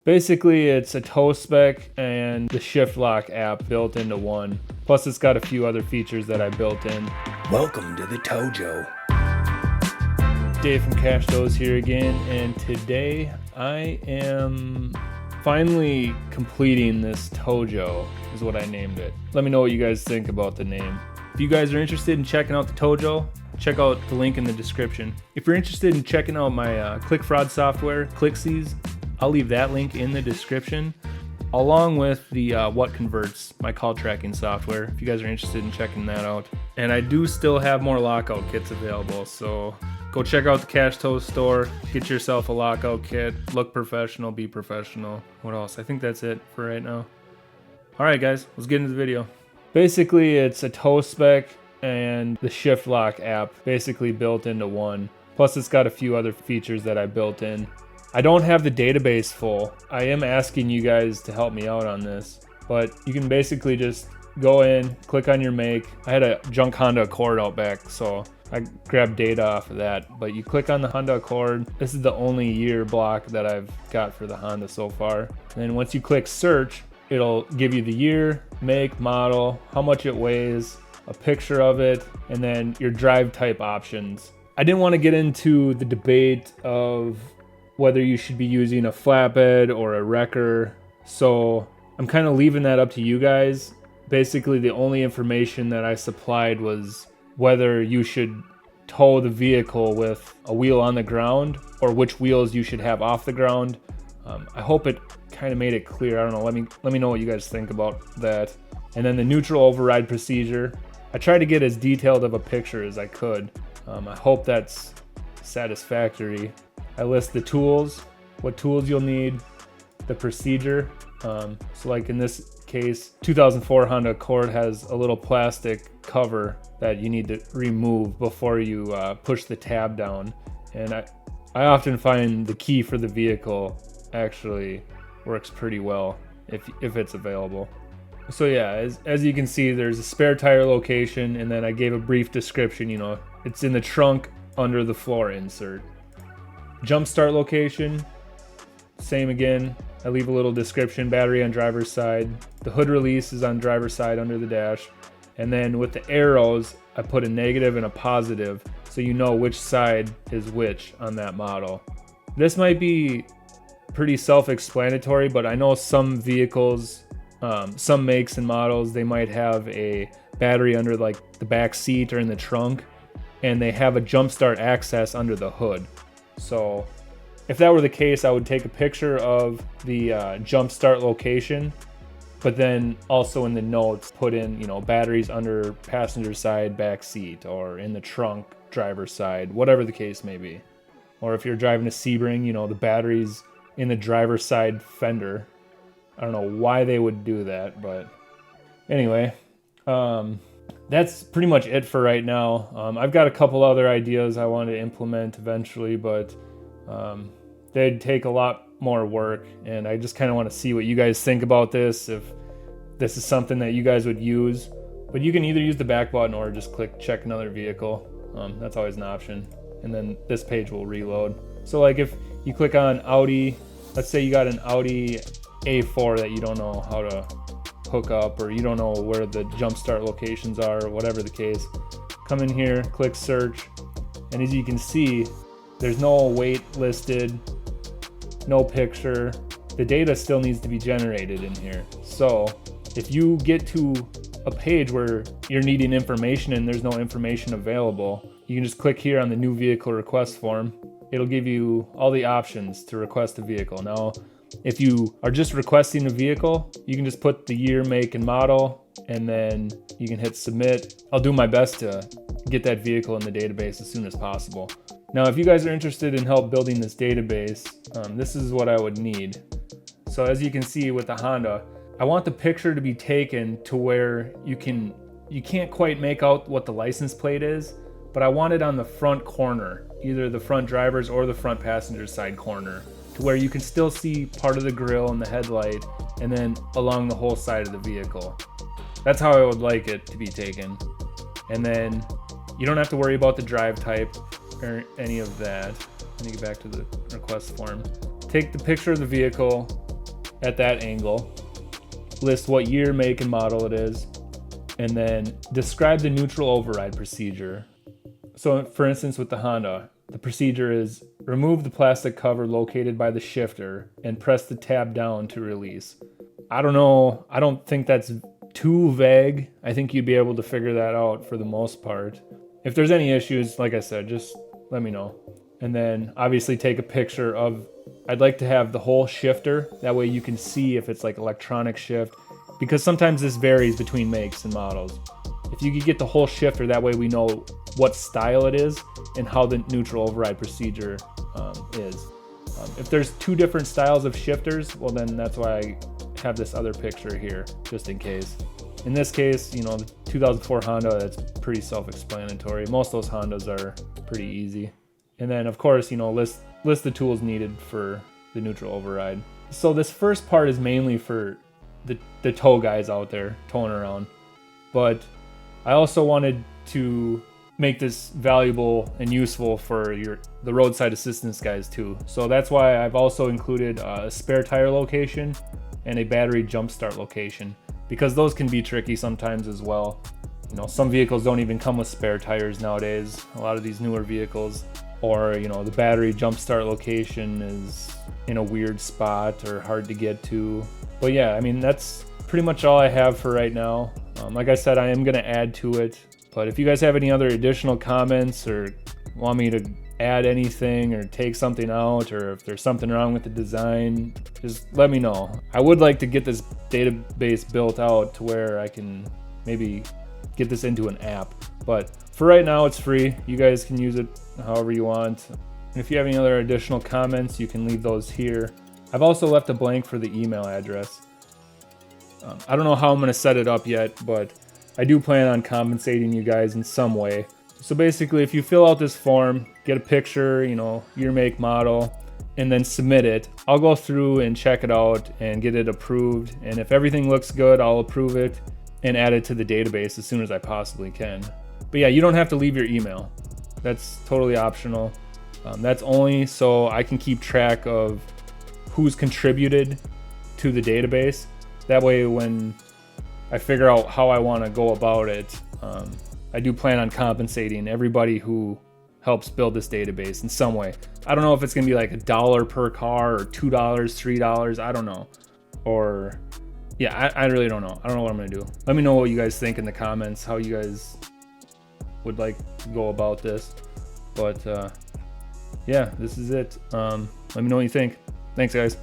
Basically, it's a tow spec and the shift lock app built into one. Plus, it's got a few other features that I built in. Welcome to the Towjo. Dave from Cash Tows here again, and today I am finally completing this Towjo, is what I named it. Let me know what you guys think about the name. If you guys are interested in checking out the Towjo, check out the link in the description. If you're interested in checking out my click fraud software, Clixies, I'll leave that link in the description, along with the What Converts, my call tracking software, if you guys are interested in checking that out. And I do still have more lockout kits available, so go check out the Cash Tows store, get yourself a lockout kit, look professional, be professional. What else? I think that's it for right now. Alright guys, let's get into the video. Basically, it's a tow spec and the shift lock app basically built into one. Plus, it's got a few other features that I built in. I don't have the database full. I am asking you guys to help me out on this, but you can basically just go in, click on your make. I had a junk Honda Accord out back, so I grabbed data off of that. But you click on the Honda Accord. This is the only year block that I've got for the Honda so far. And then once you click search, it'll give you the year, make, model, how much it weighs, a picture of it, and then your drive type options. I didn't want to get into the debate of whether you should be using a flatbed or a wrecker, so I'm kind of leaving that up to you guys. Basically, the only information that I supplied was whether you should tow the vehicle with a wheel on the ground or which wheels you should have off the ground. I hope it kind of made it clear. I don't know, let me know what you guys think about that. And then the neutral override procedure. I tried to get as detailed of a picture as I could. I hope that's satisfactory. I list the tools, what tools you'll need, the procedure. So like in this case, 2004 Honda Accord has a little plastic cover that you need to remove before you push the tab down. And I often find the key for the vehicle actually works pretty well if it's available. So yeah, as you can see, there's a spare tire location, and then I gave a brief description. It's in the trunk under the floor insert. Jump start location, same again. I leave a little description. Battery on driver's side. The hood release is on driver's side under the dash. And then with the arrows, I put a negative and a positive so you know which side is which on that model. This might be pretty self-explanatory, but I know some vehicles, some makes and models, they might have a battery under like the back seat or in the trunk, and they have a jump start access under the hood. So if that were the case, I would take a picture of the jump start location, but then also in the notes put in, batteries under passenger side back seat or in the trunk driver's side, whatever the case may be. Or if you're driving a Sebring, the batteries in the driver's side fender. I don't know why they would do that, but anyway, that's pretty much it for right now. I've got a couple other ideas I want to implement eventually, but they'd take a lot more work, and I just kind of want to see what you guys think about this, if this is something that you guys would use. But you can either use the back button or just click check another vehicle. That's always an option, and then this page will reload. So like if you click on Audi, let's say you got an Audi A4 that you don't know how to hook up, or you don't know where the jump start locations are, or whatever the case, come in here, click search, and as you can see, there's no weight listed, no picture. The data still needs to be generated in here. So if you get to a page where you're needing information and there's no information available, you can just click here on the new vehicle request form. It'll give you all the options to request a vehicle. Now, if you are just requesting a vehicle, you can just put the year, make, and model, and then you can hit submit. I'll do my best to get that vehicle in the database as soon as possible. Now, if you guys are interested in help building this database, this is what I would need. So as you can see with the Honda, I want the picture to be taken to where you can't quite make out what the license plate is, but I want it on the front corner, either the front driver's or the front passenger side corner, to where you can still see part of the grille and the headlight, and then along the whole side of the vehicle. That's how I would like it to be taken. And then you don't have to worry about the drive type or any of that. Let me get back to the request form. Take the picture of the vehicle, at that angle, list what year, make, and model it is, and then describe the neutral override procedure. So for instance, with the Honda, the procedure is remove the plastic cover located by the shifter and press the tab down to release. I don't know, I don't think that's too vague. I think you'd be able to figure that out for the most part. If there's any issues, like I said, just let me know. And then obviously take a picture of, I'd like to have the whole shifter. That way you can see if it's like electronic shift, because sometimes this varies between makes and models. If you could get the whole shifter, that way we know what style it is and how the neutral override procedure is. If there's two different styles of shifters, well then that's why I have this other picture here, just in case. In this case, you know, the 2004 Honda, that's pretty self-explanatory. Most of those Hondas are pretty easy. And then of course, you know, list the tools needed for the neutral override. So this first part is mainly for the tow guys out there towing around. But I also wanted to make this valuable and useful for the roadside assistance guys too. So that's why I've also included a spare tire location and a battery jump start location, because those can be tricky sometimes as well. You know, some vehicles don't even come with spare tires nowadays, a lot of these newer vehicles. Or, you know, the battery jump start location is in a weird spot or hard to get to. But yeah, I mean, that's pretty much all I have for right now. Like I said, I am going to add to it. But if you guys have any other additional comments or want me to add anything or take something out, or if there's something wrong with the design, just let me know. I would like to get this database built out to where I can maybe get this into an app. But for right now, it's free. You guys can use it however you want. And if you have any other additional comments, you can leave those here. I've also left a blank for the email address. I don't know how I'm going to set it up yet, but I do plan on compensating you guys in some way. So basically, if you fill out this form, get a picture, you know, year, make, model, and then submit it, I'll go through and check it out and get it approved. And if everything looks good, I'll approve it and add it to the database as soon as I possibly can. But yeah, you don't have to leave your email. That's totally optional. That's only so I can keep track of who's contributed to the database. That way when I figure out how I want to go about it, I do plan on compensating everybody who helps build this database in some way. I don't know if it's going to be like $1 per car or $2, $3, I don't know. Or yeah, I really don't know. I don't know what I'm going to do. Let me know what you guys think in the comments, how you guys would like to go about this. But yeah, this is it. Let me know what you think. Thanks, guys.